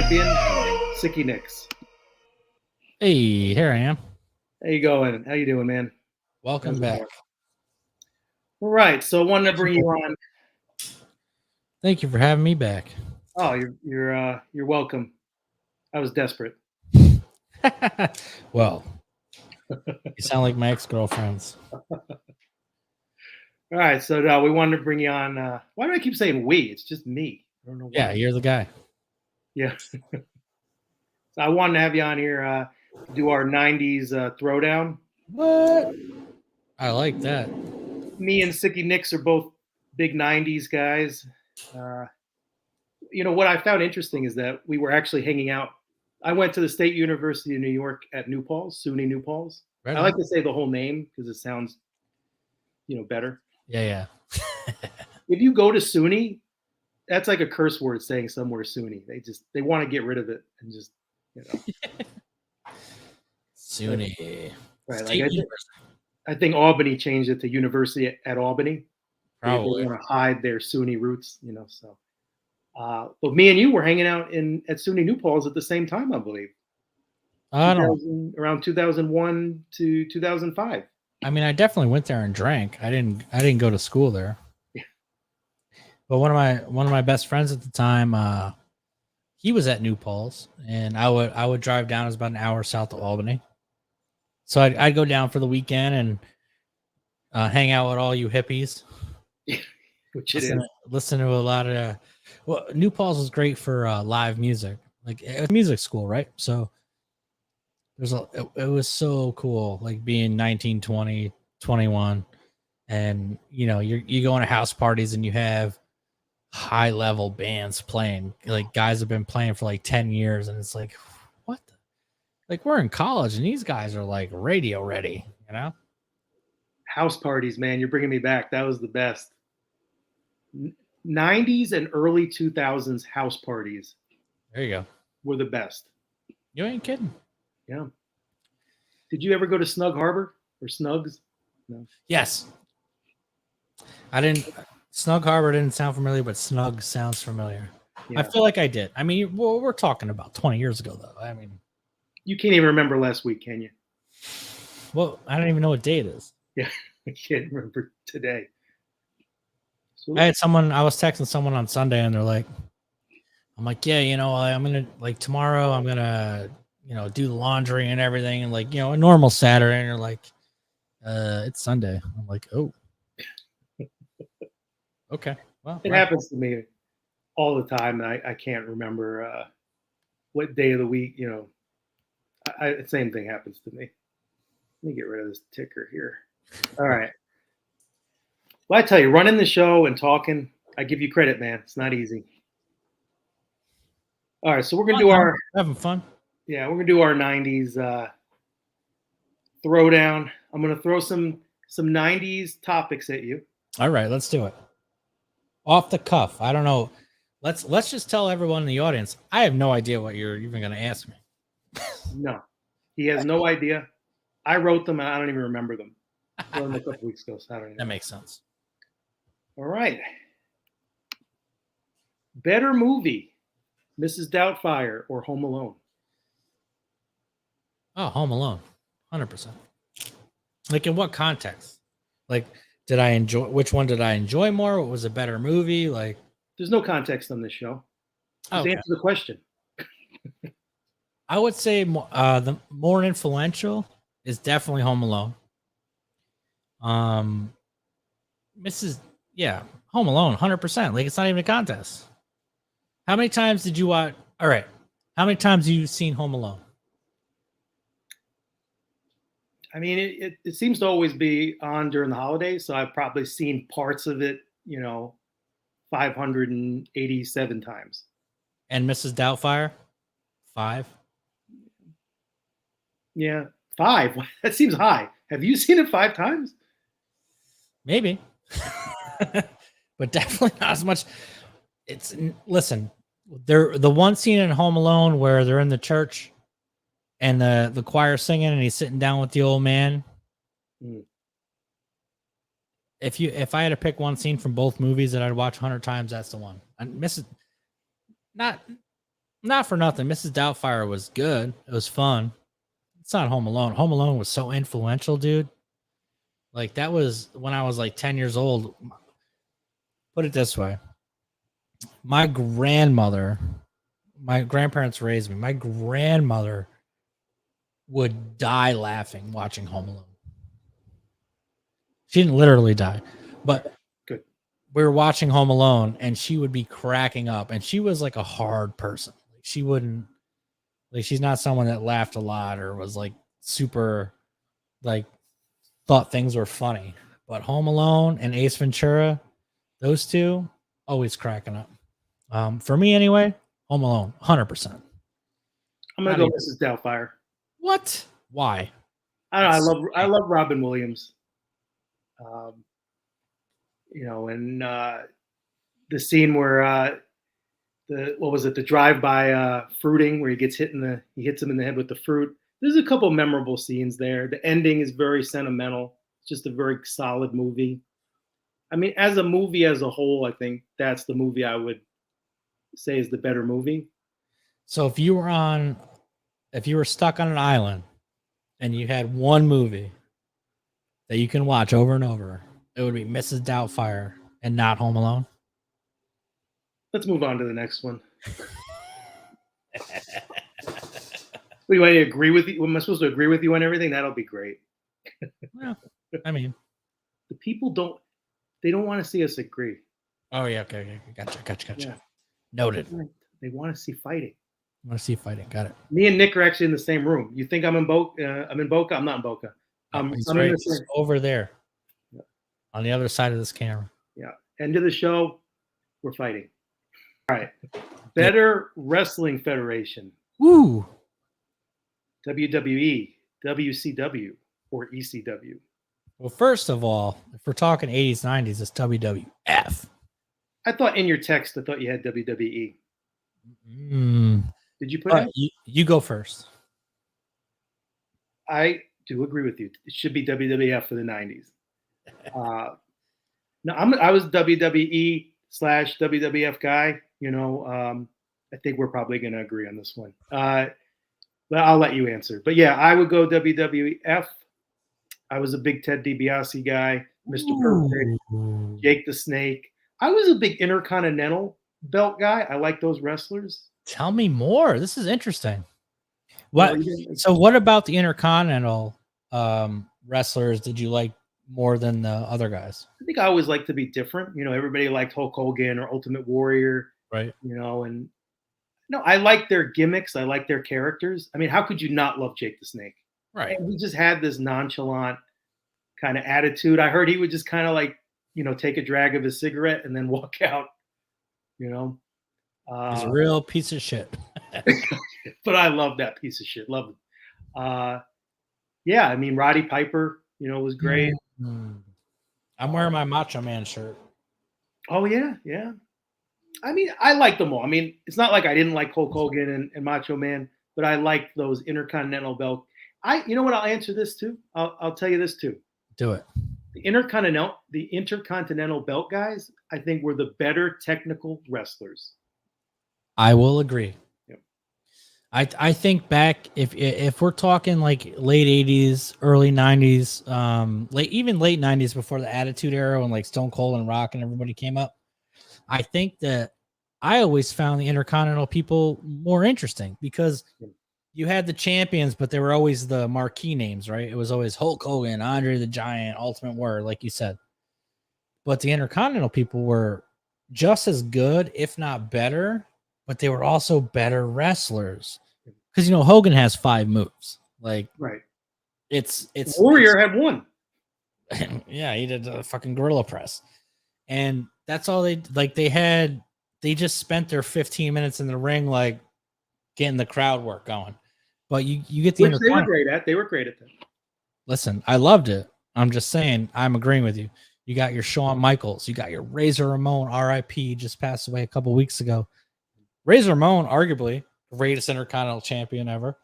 champion, Sicky. Hey, here I am. How you going? How you doing, man? Welcome back. All right, so I wanted to bring you on. Thank you for having me back. Oh, you're welcome. I was desperate. Well, you sound like my ex-girlfriends. All right, so we wanted to bring you on. Why do I keep saying we? It's just me. I don't know why. Yeah, you're the guy. Yeah. So I wanted to have you on here to do our '90s throwdown. What? I like that. Me and Sicky are both big '90s guys. What I found interesting is that we were actually hanging out. I went to the State University of New York at New Paltz, SUNY New Paltz. Right I on. like to say the whole name because it sounds, better. Yeah. If you go to SUNY, that's like a curse word saying somewhere SUNY. They want to get rid of it and just, SUNY. Right. Like I think Albany changed it to University at Albany. They Probably. want to hide their SUNY roots, so. But me and you were hanging out at SUNY New Paltz at the same time, I believe. I don't. Around 2001 to 2005. I mean, I definitely went there and drank. I didn't go to school there. Yeah. But one of my best friends at the time, he was at New Paltz, and I would drive down. It was about an hour south of Albany. So I'd go down for the weekend and hang out with all you hippies. Which listen to a lot of New Paltz was great for live music. Like it was music school, right? So it was so cool, like being 19, 20, 21, and you go into house parties and you have high level bands playing. Like guys have been playing for like 10 years, and it's like, what the? Like we're in college and these guys are like radio ready, House parties, man, you're bringing me back. That was the best. 90s and early 2000s house parties. There you go. Were the best. You ain't kidding. Yeah. Did you ever go to Snug Harbor or Snugs? No. Yes. I didn't. Snug Harbor didn't sound familiar, but Snug sounds familiar. Yeah. I feel like I did. I mean, we're talking about 20 years ago, though. I mean, you can't even remember last week, can you? Well, I don't even know what day it is. Yeah, I can't remember today. So, I was texting someone on Sunday, and I'm like, yeah, I'm gonna tomorrow. I'm gonna, do the laundry and everything, and a normal Saturday. And you're like, it's Sunday. I'm like, oh, okay. Well, it happens to me all the time, and I can't remember what day of the week. The same thing happens to me. Let me get rid of this ticker here. All right. Well, I tell you, running the show and talking, I give you credit, man. It's not easy. All right, so we're gonna having fun. Yeah, we're gonna do our '90s throwdown. I'm gonna throw some '90s topics at you. All right, let's do it. Off the cuff. I don't know. Let's just tell everyone in the audience. I have no idea what you're even gonna ask me. No, he has no idea. I wrote them, and I don't even remember them. I wrote them a couple weeks ago, so I don't know. That makes sense. All right. Better movie, Mrs. Doubtfire or Home Alone? Oh, Home Alone, 100%. Like in what context? Like, did I enjoy? Which one did I enjoy more? What was a better movie? Like, there's no context on this show. Just answer the question. I would say the more influential is definitely Home Alone. Home Alone, 100%. Like, it's not even a contest. How many times did you watch? All right. How many times have you seen Home Alone? I mean, it seems to always be on during the holidays, so I've probably seen parts of it, 587 times. And Mrs. Doubtfire? 5? Yeah, 5. That seems high. Have you seen it 5 times? Maybe. But definitely not as much. Listen, the one scene in Home Alone where they're in the church and the choir singing and he's sitting down with the old man. Mm. If I had to pick one scene from both movies that I'd watch 100 times, that's the one. And Not for nothing. Mrs. Doubtfire was good. It was fun. It's not Home Alone. Home Alone was so influential, dude. Like that was when I was like 10 years old. Put it this way. My grandmother, my grandparents raised me. My grandmother would die laughing watching Home Alone. She didn't literally die, but Good. we were watching Home Alone and she would be cracking up. And she was like a hard person. She wouldn't, like, she's not someone that laughed a lot or was like super, like, thought things were funny. But Home Alone and Ace Ventura, those two, always cracking up. For me anyway, Home Alone, 100%. I'm gonna go Mrs. Doubtfire. What? Why? I don't know. I love Robin Williams. You know, and the scene where the drive-by fruiting where he hits him in the head with the fruit. There's a couple memorable scenes there. The ending is very sentimental. It's just a very solid movie. I mean, as a movie as a whole, I think that's the movie I would say is the better movie. So if you were stuck on an island and you had one movie that you can watch over and over, it would be Mrs. Doubtfire and not Home Alone. Let's move on to the next one. Do you want to agree with you? Am I supposed to agree with you on everything? That'll be great. Well, I mean, the people don't want to see us agree. Oh yeah, okay. Gotcha. Yeah. Noted. They want to see fighting. Got it. Me and Nick are actually in the same room. You think I'm in Boca? I'm in Boca. I'm not in Boca. He's over there, on the other side of this camera. Yeah. End of the show. We're fighting. All right. Better Wrestling Federation. Woo. WWE, WCW, or ECW? Well, first of all, if we're talking 80s, 90s, it's WWF. I thought in your text, I thought you had WWE. Did you put it? You go first. I do agree with you. It should be WWF for the 90s. No, I was WWE / WWF guy. You know, I think we're probably going to agree on this one. But I'll let you answer. But yeah, I would go WWF. I was a big Ted DiBiase guy, Mr. Perfect, Jake the Snake. I was a big Intercontinental belt guy. I like those wrestlers. Tell me more. This is interesting. What? So what about the Intercontinental wrestlers did you like more than the other guys? I think I always like to be different. You know, everybody liked Hulk Hogan or Ultimate Warrior. Right. You know, and no, I like their gimmicks. I like their characters. I mean, how could you not love Jake the Snake? Right. And he just had this nonchalant kind of attitude. I heard he would just kind of like, you know, take a drag of his cigarette and then walk out, you know. He's a real piece of shit. But I love that piece of shit. Love him. Yeah, I mean, Roddy Piper, you know, was great. I'm wearing my Macho Man shirt. Oh, yeah. I mean, I like them all. I mean, it's not like I didn't like Hulk Hogan and Macho Man, but I liked those Intercontinental belt. You know what? I'll answer this too. I'll tell you this too. Do it. The Intercontinental belt guys, I think, were the better technical wrestlers. I will agree. Yep. I think back if we're talking like late 80s, early 90s, late 90s before the Attitude Era when like Stone Cold and Rock and everybody came up. I think that I always found the Intercontinental people more interesting because you had the champions, but they were always the marquee names, right? It was always Hulk Hogan, Andre the Giant, Ultimate Warrior, like you said. But the Intercontinental people were just as good, if not better, but they were also better wrestlers. Because, you know, Hogan has 5 moves. Like, right. It's Warrior had 1. Yeah, he did a fucking gorilla press. And that's all they just spent their 15 minutes in the ring, like getting the crowd work going. But you get the Which they were great at. They were great at that. Listen, I loved it. I'm just saying, I'm agreeing with you. You got your Shawn Michaels, you got your Razor Ramon, RIP, just passed away a couple weeks ago. Razor Ramon, arguably greatest Intercontinental champion ever.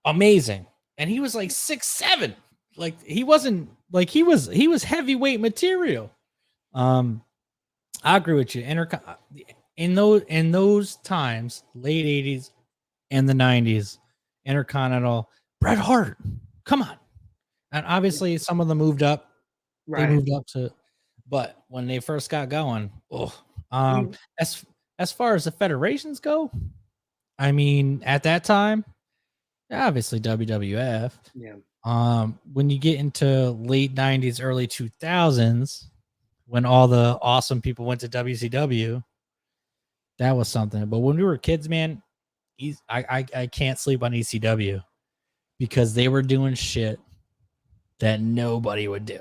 Amazing. And he was like 6'7". Like he wasn't like he was heavyweight material. I agree with you. in those times, late 80s and the 90s, Intercontinental, Bret Hart, come on. And obviously some of them moved up. They Right. moved up to, but when they first got going, as far as the federations go, I mean, at that time, obviously WWF. Yeah. When you get into late 90s, early 2000s, when all the awesome people went to WCW, that was something. But when we were kids, man, I can't sleep on ECW because they were doing shit that nobody would do.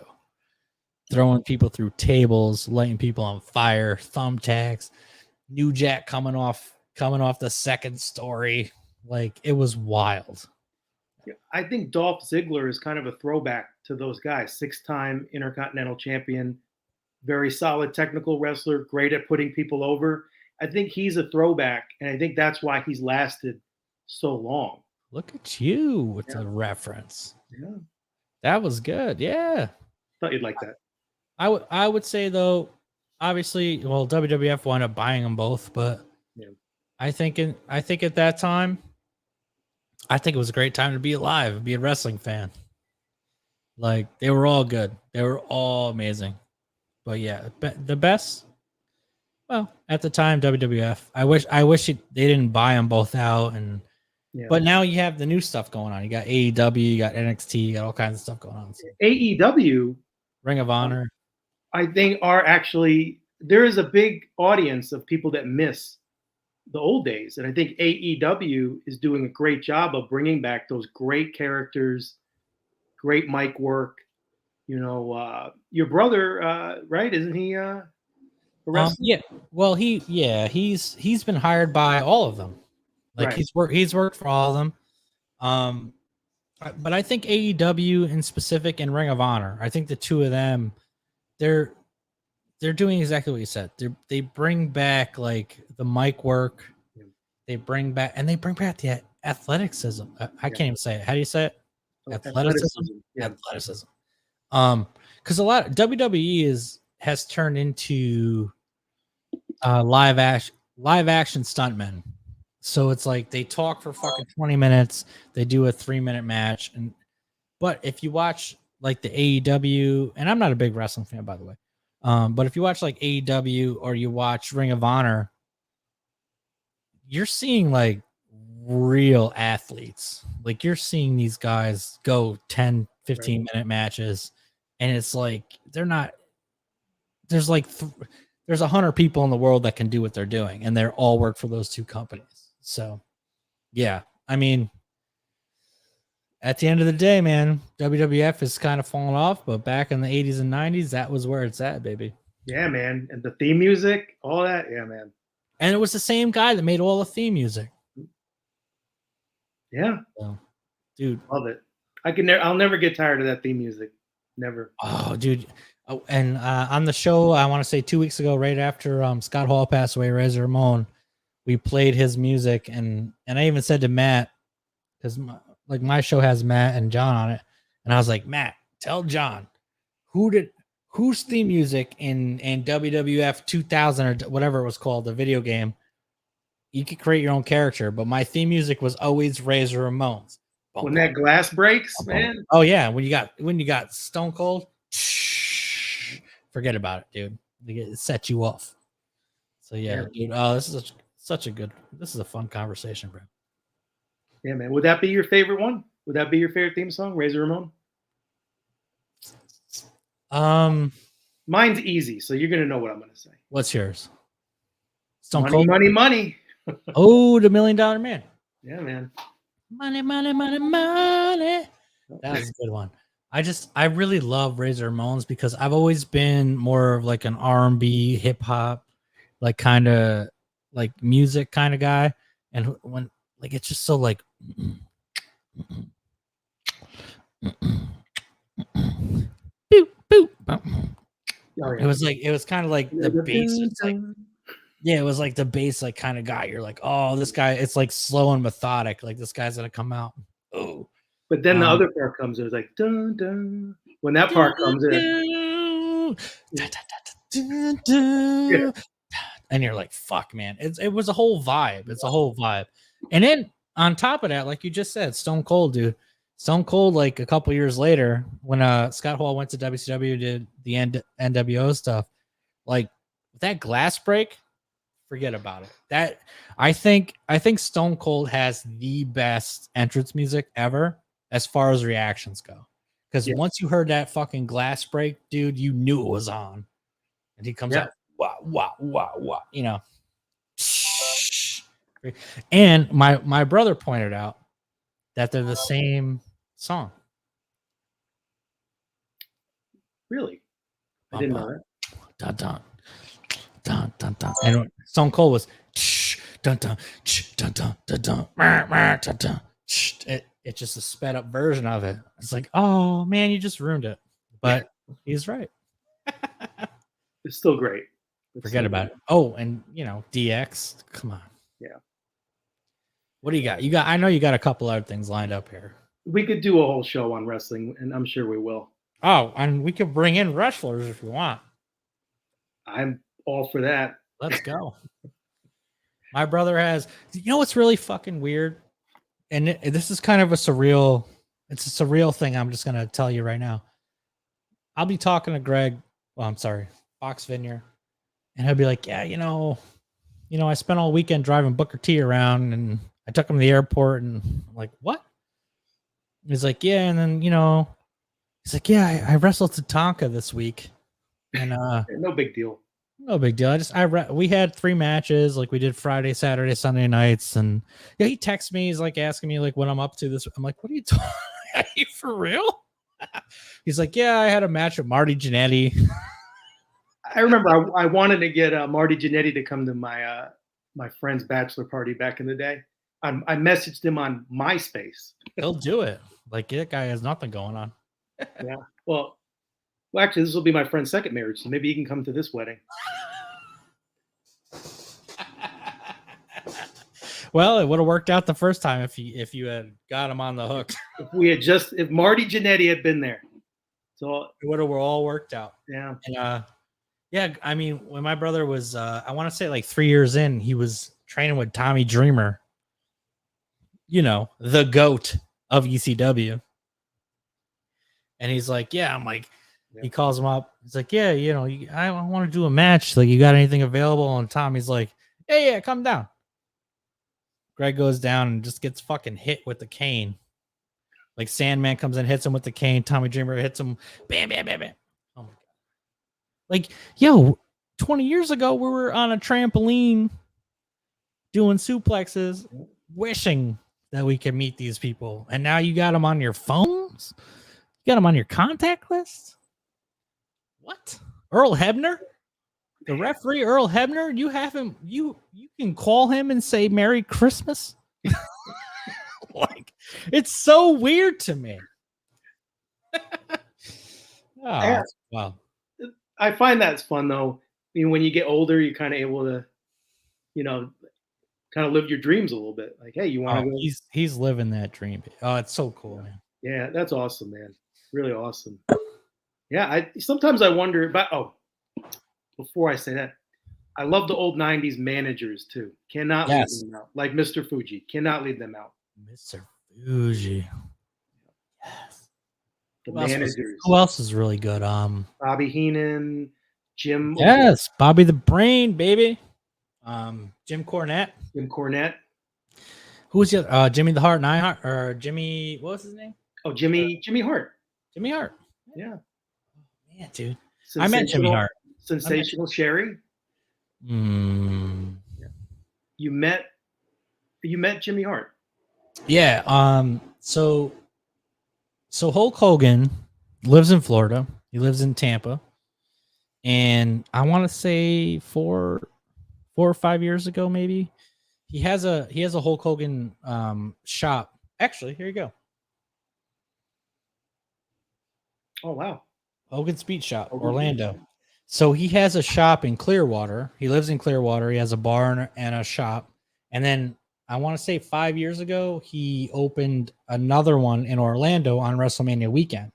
Throwing people through tables, lighting people on fire, thumbtacks, New Jack coming off the second story. Like, it was wild. I think Dolph Ziggler is kind of a throwback to those guys. 6-time Intercontinental Champion, very solid technical wrestler, great at putting people over. I think he's a throwback, and I think that's why he's lasted so long. Look at you with the reference. Yeah. That was good. Yeah. Thought you'd like that. I would say, though, obviously, well, WWF wound up buying them both, but yeah. I think at that time, I think it was a great time to be alive, be a wrestling fan. Like, they were all good. They were all amazing. But yeah, the best, well, at the time, WWF. I wish they didn't buy them both out. But now you have the new stuff going on. You got AEW, you got NXT, you got all kinds of stuff going on. So. AEW, Ring of Honor, I think are actually, there is a big audience of people that miss the old days. And I think AEW is doing a great job of bringing back those great characters, great mic work. You know, your brother, right? Isn't he a wrestler? Yeah. Well, he's been hired by all of them. Like, right. He's worked for all of them. But I think AEW in specific and Ring of Honor, I think the two of them, they're doing exactly what you said. They bring back like the mic work. Yeah. They bring back the athleticism. I can't even say it. How do you say it? Athleticism. Yeah. Athleticism. Because a lot of WWE has turned into live action stuntmen. So it's like they talk for fucking 20 minutes. They do a 3-minute match. But if you watch like the AEW, and I'm not a big wrestling fan, by the way. But if you watch like AEW or you watch Ring of Honor, you're seeing like real athletes. Like, you're seeing these guys go 10, 15-minute matches. And it's like, they're not, there's like, there's 100 people in the world that can do what they're doing. And they're all work for those two companies. So, yeah, I mean, at the end of the day, man, WWF is kind of falling off, but back in the 80s and 90s, that was where it's at, baby. Yeah, man. And the theme music, all that. Yeah, man. And it was the same guy that made all the theme music. Yeah. So, dude. Love it. I'll never get tired of that theme music. Never. Oh, dude. Oh, and on the show, I want to say 2 weeks ago, right after Scott Hall passed away, Razor Ramon, we played his music, and I even said to Matt, because my show has Matt and John on it, and I was like, Matt, tell John whose theme music in WWF 2000 or whatever it was called, the video game, you could create your own character, but my theme music was always Razor Ramon's. When that glass breaks, man. Oh yeah, when you got Stone Cold, forget about it, dude. It set you off. So yeah, dude. Oh, this is this is a fun conversation, bro. Yeah, man. Would that be your favorite one? Would that be your favorite theme song, Razor Ramon? Mine's easy, so you're gonna know what I'm gonna say. What's yours? Stone Cold? Money. Oh, the $1 Million Man. Yeah, man. Money. That was a good one. I really love Razor Ramon's because I've always been more of like an R&B, hip hop, like kind of like music kind of guy. And when like it's just so like boop boop. It was kind of like the bass. It's like, yeah, it was like the bass like kind of guy. You're like, oh, this guy. It's like slow and methodic. Like, this guy's gonna come out. Oh, but then the other part comes. It was like dun dun. When that part comes in, And you're like, fuck, man. It was a whole vibe. It's a whole vibe. And then on top of that, like you just said, Stone Cold, dude. Stone Cold, like a couple years later, when Scott Hall went to WCW, did the NWO stuff, like that glass break, forget about it. That I think Stone Cold has the best entrance music ever as far as reactions go. Because once you heard that fucking glass break, dude, you knew it was on. And he comes out, wow, wow, wow, wow, you know. And my brother pointed out that they're the same song. Really? I didn't know that. Dun dun dun dun dun. And Stone Cold was dun dun dun dun dun dun dun dun. It's just a sped up version of it. It's like, oh man, you just ruined it. But he's right. It's still great. Forget about it. Oh, and you know, DX. Come on. Yeah. What do you got? I know you got a couple other things lined up here. We could do a whole show on wrestling, and I'm sure we will. Oh, and we could bring in wrestlers if you want. I'm all for that. Let's go. My brother has, you know what's really fucking weird? And this is kind of it's a surreal thing. I'm just going to tell you right now. I'll be talking to Greg. Well, I'm sorry, Fox Vineyard. And he'll be like, yeah, you know, I spent all weekend driving Booker T around and I took him to the airport and I'm like, what? He's like, yeah. And then, he's like, yeah, I wrestled Tatanka this week. And no big deal. No big deal. We had 3 matches. Like we did Friday, Saturday, Sunday nights. And yeah, he texts me. He's like asking me like what I'm up to this. I'm like, what are you talking? Are you for real? He's like, yeah, I had a match with Marty Jannetty. I remember I wanted to get Marty Jannetty to come to my my friend's bachelor party back in the day. I messaged him on MySpace. He'll do it. Like that guy has nothing going on. Yeah. Well, actually, this will be my friend's second marriage, so maybe he can come to this wedding. Well, it would have worked out the first time if you had got him on the hook. If Marty Jannetty had been there, so it would have all worked out. Yeah. And, yeah, I mean, when my brother was, I want to say like 3 years in, he was training with Tommy Dreamer, the GOAT of ECW. And he's like, yeah, I'm like, he calls him up. He's like, yeah, I want to do a match. Like, you got anything available? And Tommy's like, yeah, come down. Greg goes down and just gets fucking hit with the cane. Like Sandman comes in, hits him with the cane. Tommy Dreamer hits him. Bam, bam, bam, bam. Oh my God. Like, 20 years ago, we were on a trampoline doing suplexes, wishing that we could meet these people. And now you got them on your phones? You got them on your contact list? What? Earl Hebner? The referee, Earl Hebner? You have him, you can call him and say Merry Christmas? Like, it's so weird to me. Wow. I find that's fun though. I mean, when you get older, you're kind of able to, kind of live your dreams a little bit. Like, hey, you want to go? He's living that dream. Oh, it's so cool, man. Yeah, that's awesome, man. Really awesome. Yeah, sometimes I wonder about. Before I say that, I love the old '90s managers too. Cannot leave them out. Like Mr. Fuji, cannot leave them out. Mr. Fuji. Yes. The managers. Who else is really good? Bobby Heenan, Jim. Yes, Bobby the Brain, baby. Jim Cornette. Who was the other? Jimmy the Heart Neidhart or Jimmy? What was his name? Oh, Jimmy Hart. Jimmy Hart. Yeah. Oh, man, dude. I met Jimmy Hart. Sensational Sherry. Yeah. You met Jimmy Hart. Yeah. So Hulk Hogan lives in Florida. He lives in Tampa. And I want to say 4 or 5 years ago, maybe, he has a Hulk Hogan shop. Actually, here you go. Oh wow. Hogan Speed Shop, Orlando. So he has a shop in Clearwater. He lives in Clearwater. He has a bar and a shop. And then I want to say 5 years ago, he opened another one in Orlando on WrestleMania weekend.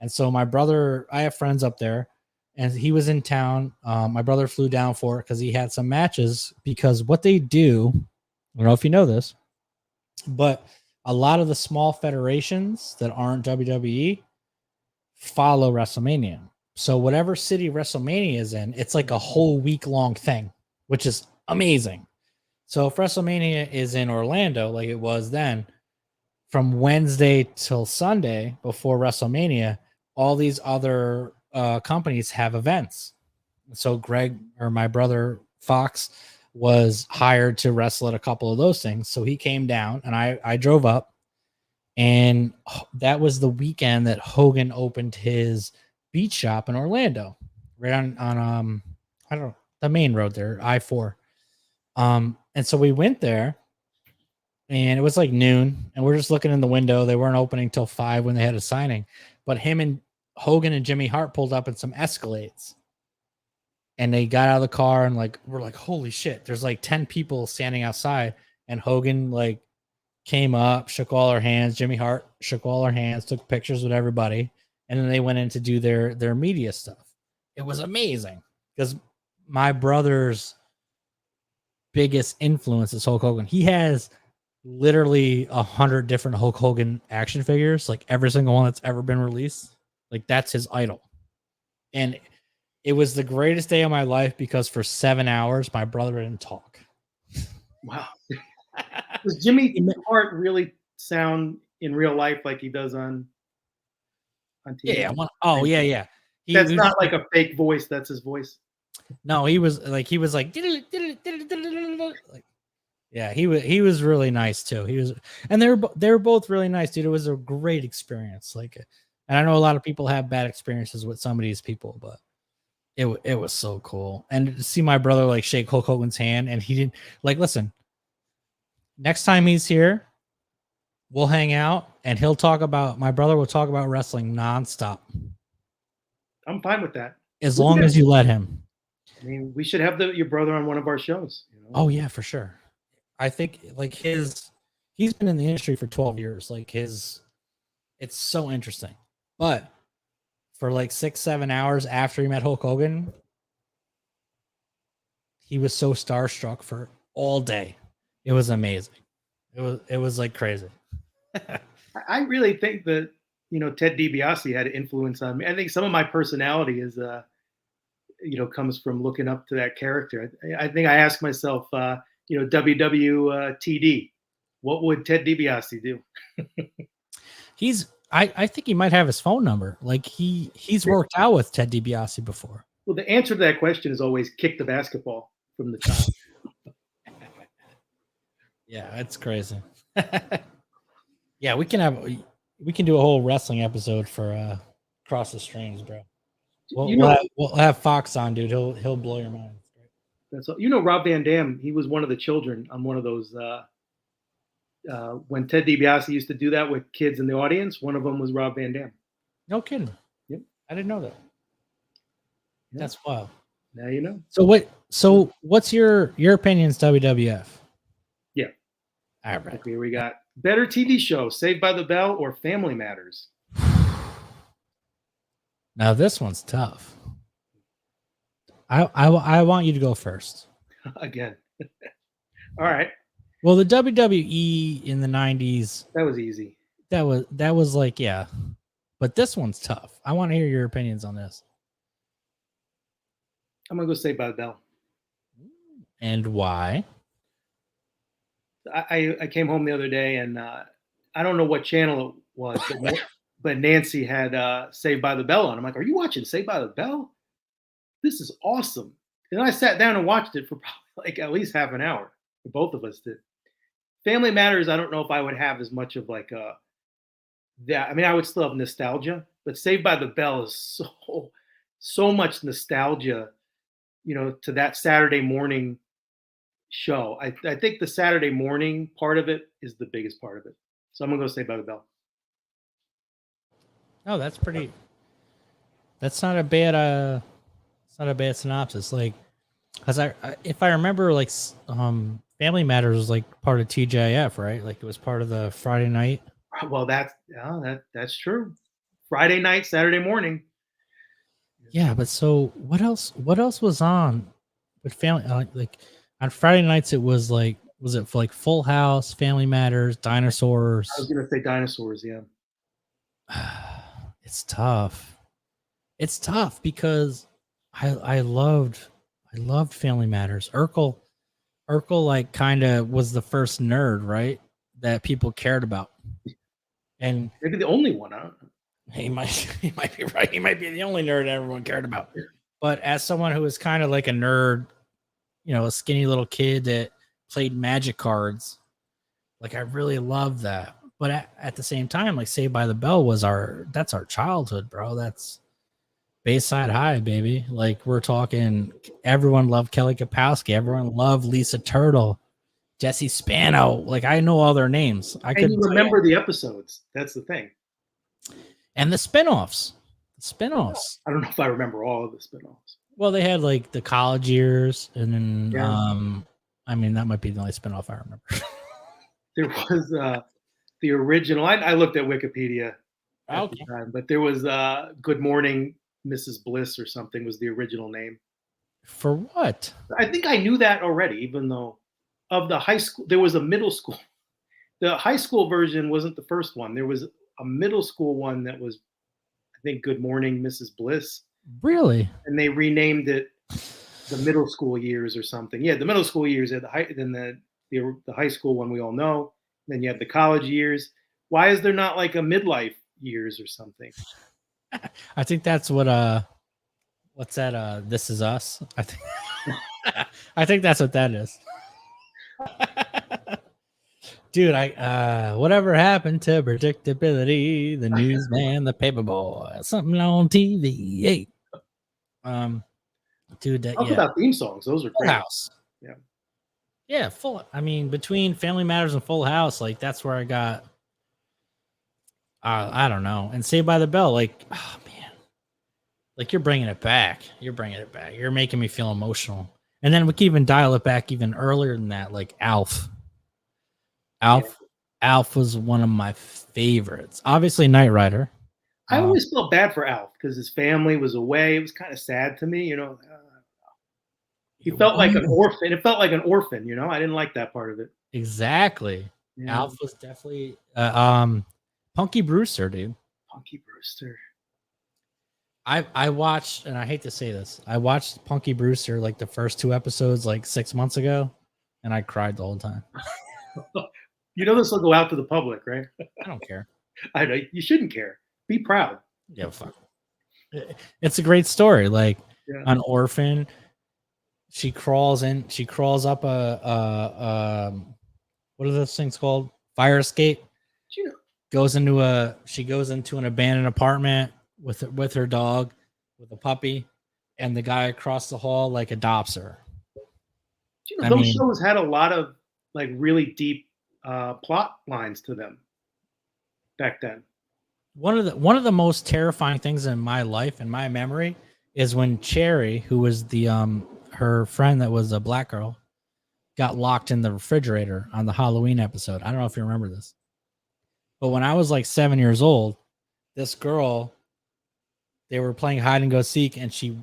And so my brother, I have friends up there, and he was in town. My brother flew down for it because he had some matches. Because what they do, I don't know if you know this, but a lot of the small federations that aren't WWE follow WrestleMania. So whatever city WrestleMania is in, it's like a whole week long thing, which is amazing. So if WrestleMania is in Orlando, like it was then, from Wednesday till Sunday before WrestleMania, all these other companies have events. So Greg, or my brother Fox, was hired to wrestle at a couple of those things. So he came down, and I drove up, and that was the weekend that Hogan opened his beach shop in Orlando, right on I don't know, the main road there, I-4. And so we went there, and it was like noon, and we're just looking in the window. They weren't opening till 5 when they had a signing, but him and Hogan and Jimmy Hart pulled up in some Escalades, and they got out of the car, and like we're like, holy shit, there's like 10 people standing outside, and Hogan like came up, shook all our hands. Jimmy Hart shook all our hands, took pictures with everybody, and then they went in to do their media stuff. It was amazing because my brother's biggest influence is Hulk Hogan. He has literally 100 different Hulk Hogan action figures, like every single one that's ever been released. Like that's his idol. And it was the greatest day of my life because for 7 hours, my brother didn't talk. Wow. Does Jimmy Hart really sound in real life like he does on TV? Yeah. Yeah. That's not like a fake voice. That's his voice. No, he was like yeah, he was really nice too. He was, and they were both really nice, dude. It was a great experience. Like, and I know a lot of people have bad experiences with some of these people, but it was so cool. And to see my brother like shake Hulk Hogan's hand, and he didn't like listen. Next time he's here, we'll hang out, and my brother will talk about wrestling nonstop. I'm fine with that. As long as you let him. I mean, we should have your brother on one of our shows. You know? Oh yeah, for sure. I think like he's been in the industry for 12 years. Like it's so interesting. But for like 6-7 hours after he met Hulk Hogan, he was so starstruck for all day. It was amazing. It was like crazy. I really think that Ted DiBiase had an influence on me. I think some of my personality is comes from looking up to that character. I think I ask myself, WWTD, what would Ted DiBiase do? I think he might have his phone number. Like he's worked out with Ted DiBiase before. Well, the answer to that question is always kick the basketball from the top. Yeah, it's crazy. Yeah, we can do a whole wrestling episode for Cross the Streams, bro. We'll have Fox on, dude. He'll blow your mind. That's all. Rob Van Dam, he was one of the children on one of those. When Ted DiBiase used to do that with kids in the audience, one of them was Rob Van Dam. No kidding. Yep. I didn't know that. Yep. That's wild. Now you know. So what's your opinions, WWF? Yeah. All right. Okay, we got better TV show, Saved by the Bell or Family Matters? Now this one's tough. I want you to go first. Again. All right. Well, the WWE in the 90's, that was easy. That was like, yeah. But this one's tough. I want to hear your opinions on this. I'm going to go Saved by the Bell. And why? I came home the other day, and I don't know what channel it was, but Nancy had Saved by the Bell on. I'm like, are you watching Saved by the Bell? This is awesome. And I sat down and watched it for probably like at least half an hour. Both of us did. Family Matters, I don't know if I would have as much of like that. I mean, I would still have nostalgia, but Saved by the Bell is so much nostalgia, to that Saturday morning show. I think the Saturday morning part of it is the biggest part of it. So I'm gonna go Saved by the Bell. Oh, that's pretty. That's not a bad. It's not a bad synopsis. Like, because if I remember, like, Family Matters was like part of TJF, right? Like it was part of the Friday night. Well, that's true. Friday night, Saturday morning. Yeah, but so what else? What else was on with family? Like on Friday nights, it was like, was it like Full House, Family Matters, I was Dinosaurs? gonna say dinosaurs. Yeah. It's tough. It's tough because I loved Family Matters. Urkel like kind of was the first nerd, right? That people cared about. And Maybe the only one. I don't know. he might he might be right. He might be the only nerd everyone cared about. But as someone who was kind of like a nerd, a skinny little kid that played magic cards, like I really loved that. But at the same time, like Saved by the Bell was that's our childhood, bro. That's Bayside High, baby. Like we're talking, everyone loved Kelly Kapowski. Everyone loved Lisa Turtle, Jesse Spano. Like I know all their names. I And you couldn't tell you. remember the episodes. That's the thing. And the spinoffs. The spinoffs. I don't know if I remember all of the spinoffs. Well, they had like the college years, and then Yeah. I mean that might be the only spinoff I remember. There was the original. I looked at Wikipedia at Okay. the time, but there was Good Morning Mrs. Bliss or something was the original name. For what? I think I knew that already, even though of the high school, there was a middle school. The high school version wasn't the first one. There was a middle school one that was, I think, Good Morning Mrs. Bliss. Really? And they renamed it the middle school years or something. Yeah, the middle school years at the high, then the high school one we all know. Then you have the college years. Why is there not like a midlife years or something? I think that's what what's that? This Is Us. I think I think that's what that is. Dude, whatever happened to predictability? The newsman, the paperboy, something on TV. Hey. Dude, Talk about theme songs. Those are Full great. House. Yeah. Yeah, I mean, between Family Matters and Full House, like that's where I got. I don't know, and Saved by the Bell, like, oh man, like you're bringing it back. You're bringing it back. You're making me feel emotional. And then we can even dial it back even earlier than that, like Alf. Alf was one of my favorites. Obviously, Knight Rider. I always felt bad for Alf because his family was away. It was kind of sad to me, He felt like an orphan. It felt like an orphan, I didn't like that part of it. Exactly. Yeah. Alf was definitely Punky Brewster, dude. Punky Brewster. I watched, and I hate to say this, I watched Punky Brewster like the first 2 episodes like 6 months ago, and I cried the whole time. This will go out to the public, right? I don't care. I know you shouldn't care. Be proud. Yeah, fuck. It's a great story. Like an orphan, she crawls up a what are those things called? Fire escape. You know, She goes into an abandoned apartment with her dog, with a puppy, and the guy across the hall like adopts her. those shows had a lot of like really deep plot lines to them back then. One of the most terrifying things in my life, in my memory, is when Cherry, who was the her friend that was a black girl, got locked in the refrigerator on the Halloween episode. I don't know if you remember this, but when I was like 7 years old, this girl, they were playing hide and go seek, and she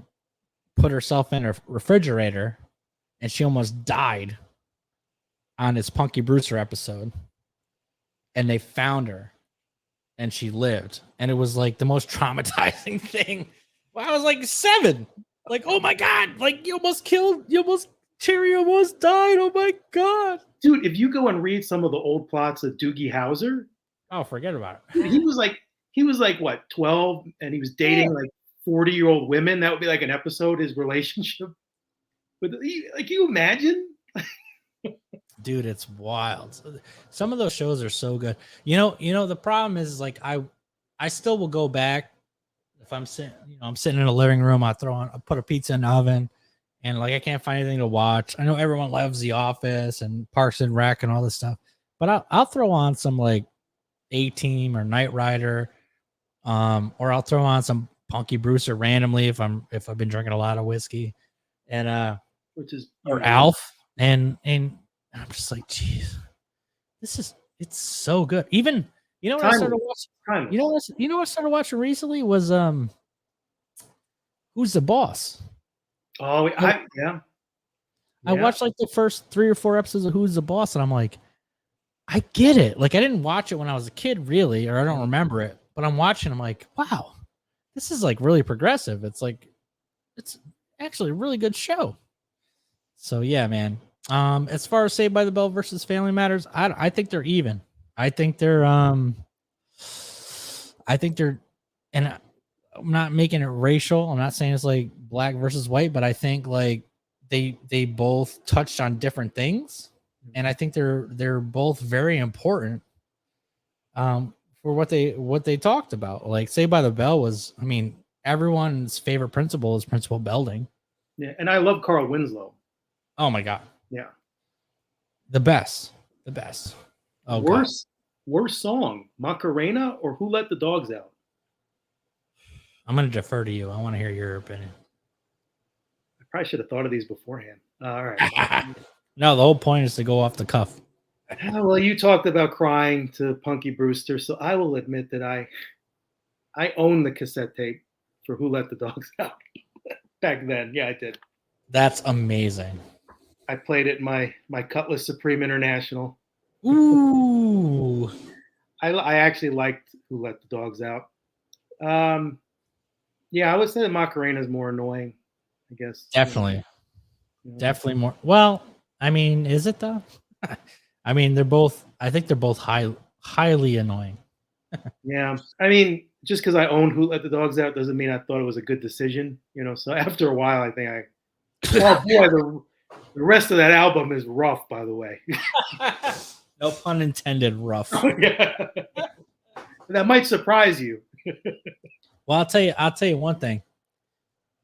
put herself in a refrigerator, and she almost died on this Punky Brewster episode, and they found her. And she lived, and it was like the most traumatizing thing. Well, I was like 7, like, oh my god, like Cherry almost died. Oh my god, dude! If you go and read some of the old plots of Doogie Howser, oh, forget about it. Dude, he was like what 12, and he was dating like 40-year-old women. That would be like an episode. His relationship with like, you imagine. Dude, it's wild. Some of those shows are so good. The problem is like I still will go back if I'm sitting in a living room. I put a pizza in the oven, and like I can't find anything to watch. I know everyone loves The Office and Parks and Rec and all this stuff, but I'll throw on some like A-Team or Knight Rider, or I'll throw on some Punky Brewster randomly if I've been drinking a lot of whiskey, and or Alf, and I'm just like, geez, it's so good. Even what I started watching. You know what I started watching recently was Who's the Boss? Oh, yeah. I watched like the first 3 or 4 episodes of Who's the Boss, and I'm like, I get it. Like I didn't watch it when I was a kid, really, or I don't remember it. But I'm watching. I'm like, wow, this is like really progressive. It's like, it's actually a really good show. So yeah, man. As far as Saved by the Bell versus Family Matters, I think they're even. I think they're and I'm not making it racial. I'm not saying it's like black versus white, but I think like they both touched on different things, and I think they're both very important for what they talked about. Like Saved by the Bell was, I mean, everyone's favorite principal is Principal Belding. Yeah, and I love Carl Winslow. Oh my god. Yeah. The best. Oh, worst song, Macarena or Who Let the Dogs Out? I'm going to defer to you. I want to hear your opinion. I probably should have thought of these beforehand. All right. No, the whole point is to go off the cuff. Well, you talked about crying to Punky Brewster, so I will admit that I own the cassette tape for Who Let the Dogs Out back then. Yeah, I did. That's amazing. I played it in my Cutlass Supreme International. Ooh. I actually liked Who Let the Dogs Out. Yeah, I would say that Macarena is more annoying, I guess. Definitely. Definitely more. Well, I mean, is it though? I mean, I think they're both highly annoying. Yeah. I mean, just because I own Who Let the Dogs Out doesn't mean I thought it was a good decision, So after a while, I think oh boy, the rest of that album is rough, by the way. No pun intended, rough. Yeah. That might surprise you. Well, I'll tell you one thing.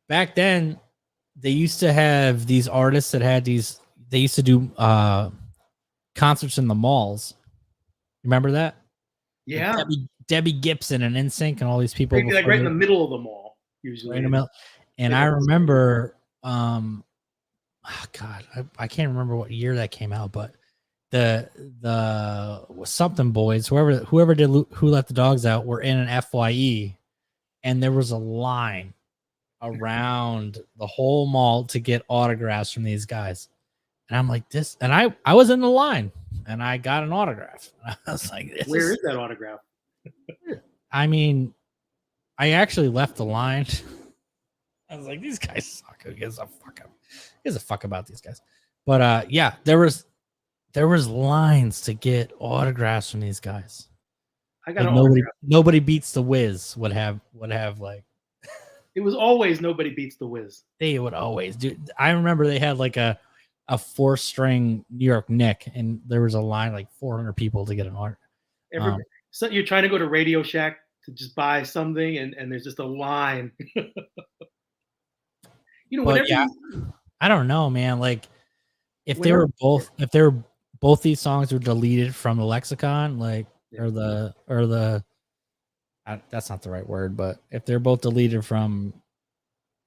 Back then, they used to have these artists that had these. They used to do concerts in the malls. Remember that? Yeah. Like Debbie Gibson and NSYNC and all these people. Like right in the middle of the mall, usually. Right in the middle. And I remember, oh God, I can't remember what year that came out, but the something boys, whoever did Who Let the Dogs Out, were in an FYE, and there was a line around the whole mall to get autographs from these guys. And I'm like, this, and I was in the line and I got an autograph. And I was like, where is that autograph? I mean, I actually left the line. I was like, these guys suck. Who gives a fuck? Who gives a fuck about these guys? But yeah, there was lines to get autographs from these guys. I got like nobody beats the Wiz would have like. It was always Nobody Beats the Wiz. They would always do. I remember they had like a 4-string New York Nick, and there was a line like 400 people to get an autograph. So you're trying to go to Radio Shack to just buy something, and there's just a line. Yeah, I don't know, man. Like if they were both these songs were deleted from the lexicon, like or the that's not the right word, but if they're both deleted from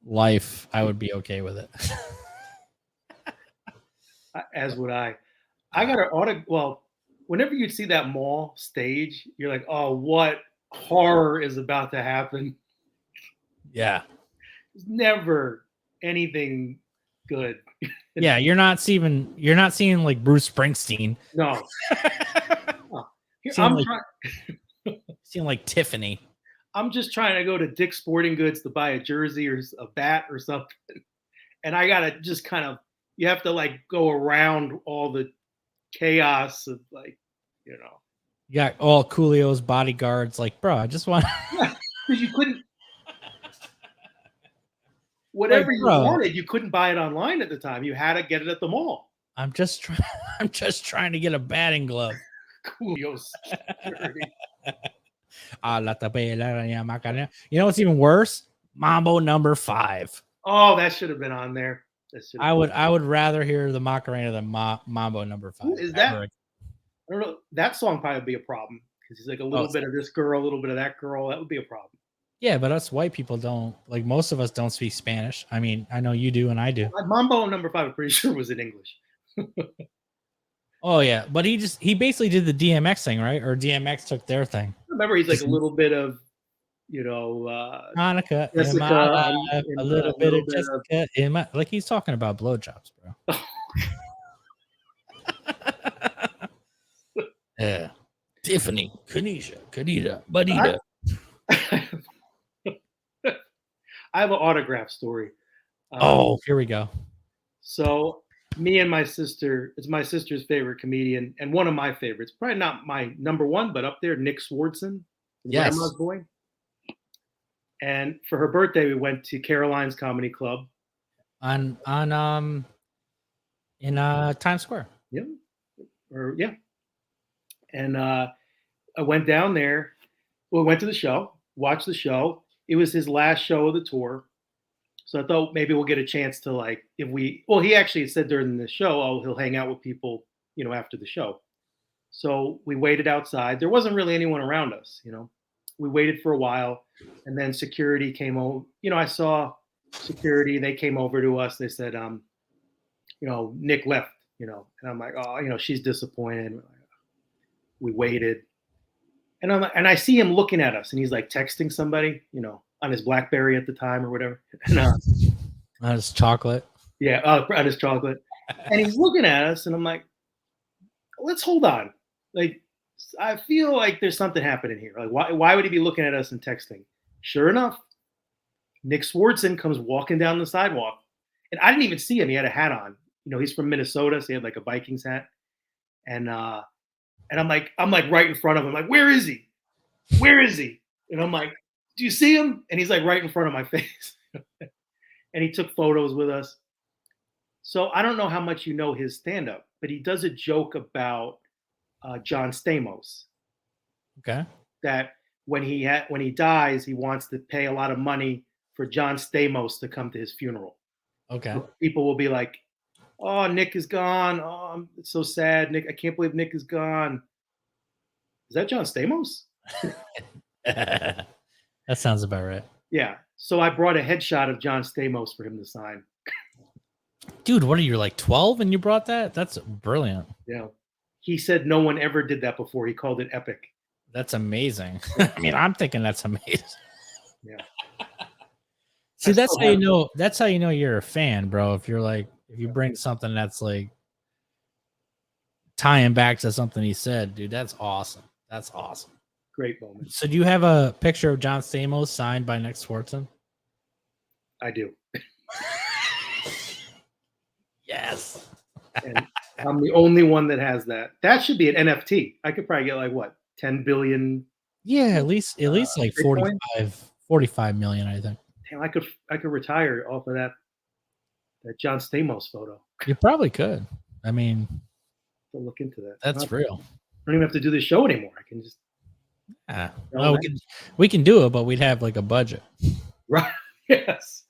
life, I would be okay with it. As would I. I got an autograph. Well, whenever you see that mall stage, you're like, oh, what horror is about to happen? Yeah. There's never anything good. Yeah, you're not seeing like Bruce Springsteen. No. Seeing like Tiffany. I'm just trying to go to Dick's Sporting Goods to buy a jersey or a bat or something. And I gotta just kind of, you have to like go around all the chaos of like, You got all Coolio's bodyguards like, bro, I just want because you couldn't whatever you wanted, you couldn't buy it online at the time. You had to get it at the mall. I'm just trying to get a batting glove. Coolio's You know what's even worse? Mambo number 5. Oh, that should have been on there. I would rather hear the Macarena than Mambo number 5. Is that? I don't know. That song probably would be a problem because it's like a little bit of this girl, a little bit of that girl. That would be a problem. Yeah, but us white people don't, like most of us don't speak Spanish. I mean, I know you do and I do. Mambo number 5, I'm pretty sure was in English. Oh yeah, but he basically did the DMX thing, right? Or DMX took their thing. I remember he's like a little bit of Monica in my Jessica, life, and a a little bit little of bit of Jessica in my, like he's talking about blowjobs, bro. Yeah. Tiffany, Kanisha, Kadita, Badita. I have an autograph story. Oh, here we go. So me and my sister, it's my sister's favorite comedian and one of my favorites. Probably not my number one, but up there, Nick Swardson, Yes. Grandma's Boy. And for her birthday, we went to Caroline's Comedy Club. On in Times Square. Yeah. Yeah. And I went down there. We went to the show, watched the show. It was his last show of the tour. So I thought maybe we'll get a chance to like, if we, well, he actually said during the show, oh, he'll hang out with people, after the show. So we waited outside. There wasn't really anyone around us. We waited for a while, and then security came over. I saw security. They came over to us. They said, Nick left. And I'm like, oh, she's disappointed. We waited, and I see him looking at us, and he's like texting somebody, on his BlackBerry at the time or whatever. And, on his chocolate. Yeah, on his chocolate, and he's looking at us, and I'm like, let's hold on. Like, I feel like there's something happening here. Like, why would he be looking at us and texting? Sure enough, Nick Swardson comes walking down the sidewalk, and I didn't even see him. He had a hat on. He's from Minnesota, so he had like a Vikings hat, and I'm like right in front of him. Like, where is he? Where is he? And I'm like, do you see him? And he's like right in front of my face. And he took photos with us. So I don't know how much you know his stand-up, but he does a joke about John Stamos. Okay. That when he dies, he wants to pay a lot of money for John Stamos to come to his funeral. Okay. So people will be like, "Oh, Nick is gone. Oh, it's so sad. Nick, I can't believe Nick is gone." Is that John Stamos? That sounds about right. Yeah. So I brought a headshot of John Stamos for him to sign. Dude, what are you, like 12 and you brought that? That's brilliant. Yeah. He said no one ever did that before. He called it epic. That's amazing. I mean, I'm thinking that's amazing. Yeah. See, that's how you know. That's how you know you're a fan, bro. If you bring something that's like tying back to something he said, dude, that's awesome. That's awesome. Great moment. So, do you have a picture of John Stamos signed by Nick Swardson? I do. Yes. And I'm the only one that has that. That should be an NFT. I could probably get like what, 10 billion? Yeah, at least like 45 million, I think. Damn, I could retire off of that John Stamos photo. You probably could. I mean, to look into that. That's real. I don't even have to do this show anymore. I can just. Well, we can do it, but we'd have like a budget. Right. Yes.